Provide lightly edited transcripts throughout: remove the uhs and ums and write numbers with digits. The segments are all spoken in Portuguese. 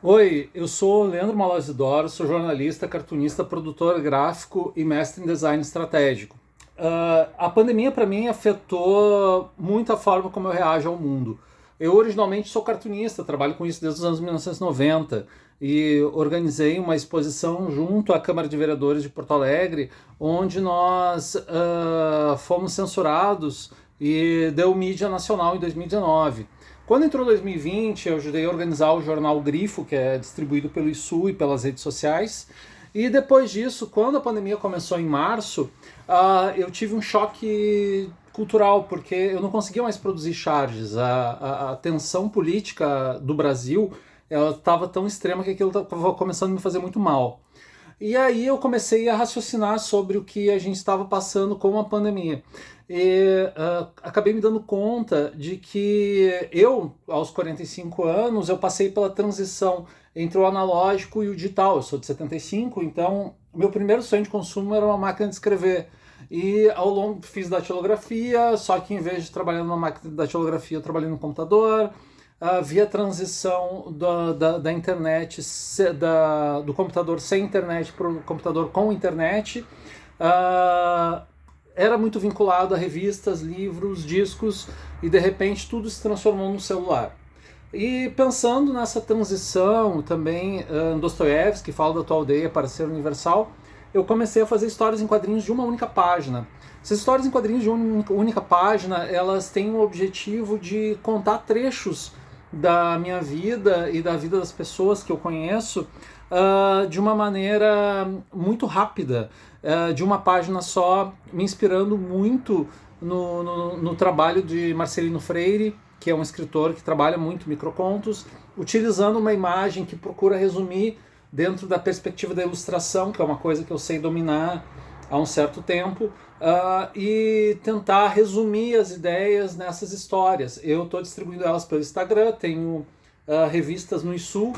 Oi, eu sou Leandro Malazidoro, sou jornalista, cartunista, produtor gráfico e mestre em design estratégico. A pandemia para mim afetou muito a forma como eu reajo ao mundo. Eu originalmente sou cartunista, trabalho com isso desde os anos 1990 e organizei uma exposição junto à Câmara de Vereadores de Porto Alegre, onde nós fomos censurados e deu mídia nacional em 2019. Quando entrou 2020, eu ajudei a organizar o jornal Grifo, que é distribuído pelo ISU e pelas redes sociais. E depois disso, quando a pandemia começou em março, eu tive um choque cultural, porque eu não conseguia mais produzir charges. A tensão política do Brasil estava tão extrema que aquilo estava começando a me fazer muito mal. E aí eu comecei a raciocinar sobre o que a gente estava passando com a pandemia. E acabei me dando conta de que eu, aos 45 anos, eu passei pela transição entre o analógico e o digital. Eu sou de 75, então meu primeiro sonho de consumo era uma máquina de escrever. E ao longo fiz datilografia, só que em vez de trabalhar numa máquina de datilografia, eu trabalhei no computador. Vi a transição da internet, do computador sem internet para o computador com internet. Era muito vinculado a revistas, livros, discos, e de repente tudo se transformou num celular. E pensando nessa transição também, Dostoiévski fala da tua aldeia para ser universal, eu comecei a fazer histórias em quadrinhos de uma única página. Essas histórias em quadrinhos de uma única página, elas têm o objetivo de contar trechos da minha vida e da vida das pessoas que eu conheço de uma maneira muito rápida, de uma página só, me inspirando muito no trabalho de Marcelino Freire, que é um escritor que trabalha muito microcontos, utilizando uma imagem que procura resumir dentro da perspectiva da ilustração, que é uma coisa que eu sei dominar há um certo tempo, e tentar resumir as ideias nessas histórias. Eu estou distribuindo elas pelo Instagram, tenho revistas no ISU,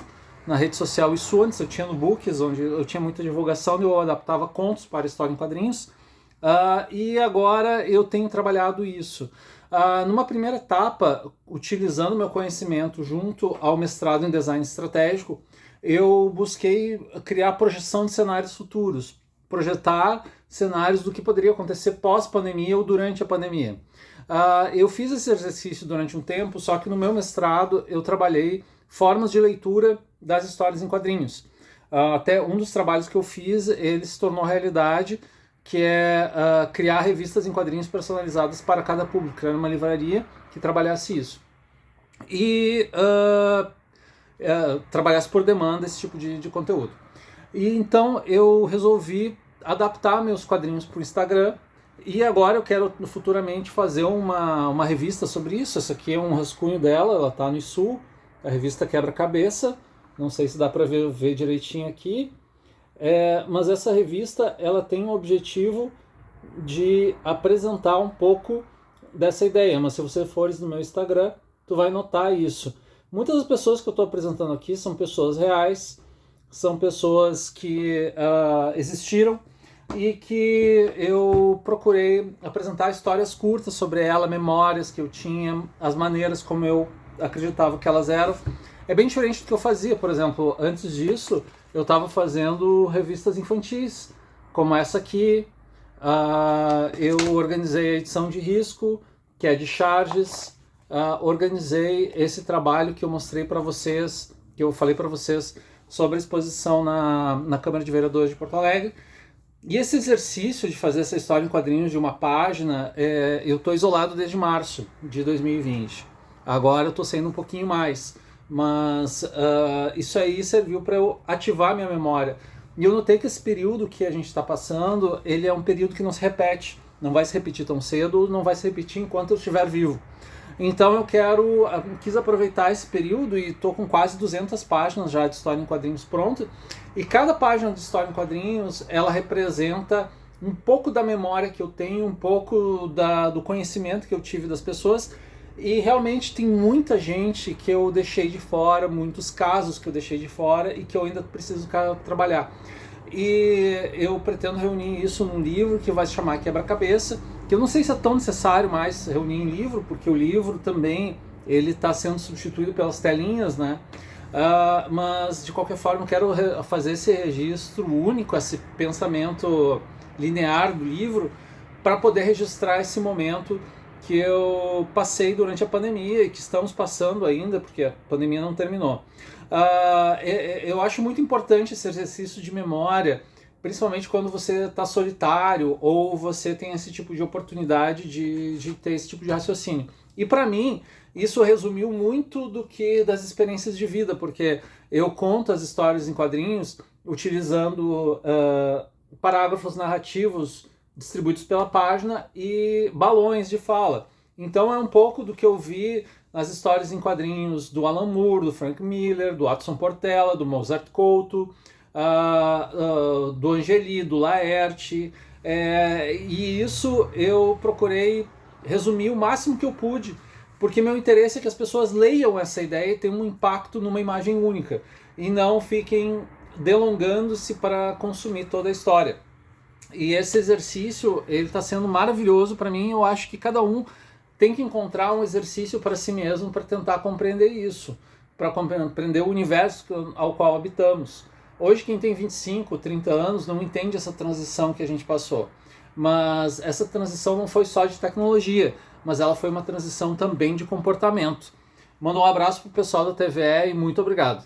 na rede social ISU. Antes eu tinha no Books, onde eu tinha muita divulgação, eu adaptava contos para história em quadrinhos, e agora eu tenho trabalhado isso. Numa primeira etapa, utilizando meu conhecimento junto ao mestrado em design estratégico, eu busquei criar projeção de cenários futuros, projetar cenários do que poderia acontecer pós-pandemia ou durante a pandemia. Eu fiz esse exercício durante um tempo, só que no meu mestrado eu trabalhei formas de leitura das histórias em quadrinhos. Até um dos trabalhos que eu fiz, ele se tornou realidade, que é criar revistas em quadrinhos personalizadas para cada público, criar uma livraria que trabalhasse isso. E trabalhasse por demanda esse tipo de conteúdo. E então eu resolvi adaptar meus quadrinhos para o Instagram, e agora eu quero futuramente fazer uma revista sobre isso. Essa aqui é um rascunho dela, ela está no ISU, a revista Quebra-Cabeça, não sei se dá para ver direitinho aqui, mas essa revista ela tem o objetivo de apresentar um pouco dessa ideia, mas se você fores no meu Instagram, tu vai notar isso. Muitas das pessoas que eu estou apresentando aqui são pessoas reais, são pessoas que existiram e que eu procurei apresentar histórias curtas sobre ela, memórias que eu tinha, as maneiras como eu acreditava que elas eram. É bem diferente do que eu fazia, por exemplo, antes disso eu estava fazendo revistas infantis, como essa aqui. Eu organizei a edição de risco, que é de charges, organizei esse trabalho que eu mostrei para vocês, que eu falei para vocês sobre a exposição na Câmara de Vereadores de Porto Alegre. E esse exercício de fazer essa história em quadrinhos de uma página, eu estou isolado desde março de 2020. Agora eu estou saindo um pouquinho mais, mas isso aí serviu para eu ativar minha memória. E eu notei que esse período que a gente está passando, ele é um período que não se repete, não vai se repetir tão cedo, não vai se repetir enquanto eu estiver vivo. Então eu quis aproveitar esse período, e estou com quase 200 páginas já de história em quadrinhos pronta, e cada página de história em quadrinhos, ela representa um pouco da memória que eu tenho, um pouco do conhecimento que eu tive das pessoas, e realmente tem muita gente que eu deixei de fora, muitos casos que eu deixei de fora e que eu ainda preciso trabalhar. E eu pretendo reunir isso num livro que vai se chamar Quebra-Cabeça, que eu não sei se é tão necessário mais reunir em livro, porque o livro também ele está sendo substituído pelas telinhas, né? Mas de qualquer forma eu quero fazer esse registro único, esse pensamento linear do livro, para poder registrar esse momento que eu passei durante a pandemia e que estamos passando ainda, porque a pandemia não terminou. Eu acho muito importante esse exercício de memória, principalmente quando você está solitário ou você tem esse tipo de oportunidade de ter esse tipo de raciocínio. E para mim, isso resumiu muito do que das experiências de vida, porque eu conto as histórias em quadrinhos utilizando parágrafos narrativos distribuídos pela página e balões de fala. Então é um pouco do que eu vi nas histórias em quadrinhos do Alan Moore, do Frank Miller, do Watson Portela, do Mozart Couto, do Angeli, do Laerte, e isso eu procurei resumir o máximo que eu pude, porque meu interesse é que as pessoas leiam essa ideia e tenham um impacto numa imagem única, e não fiquem delongando-se para consumir toda a história. E esse exercício, ele está sendo maravilhoso para mim. Eu acho que cada um tem que encontrar um exercício para si mesmo para tentar compreender isso, para compreender o universo ao qual habitamos. Hoje quem tem 25, 30 anos não entende essa transição que a gente passou. Mas essa transição não foi só de tecnologia, mas ela foi uma transição também de comportamento. Manda um abraço pro pessoal da TVE e muito obrigado.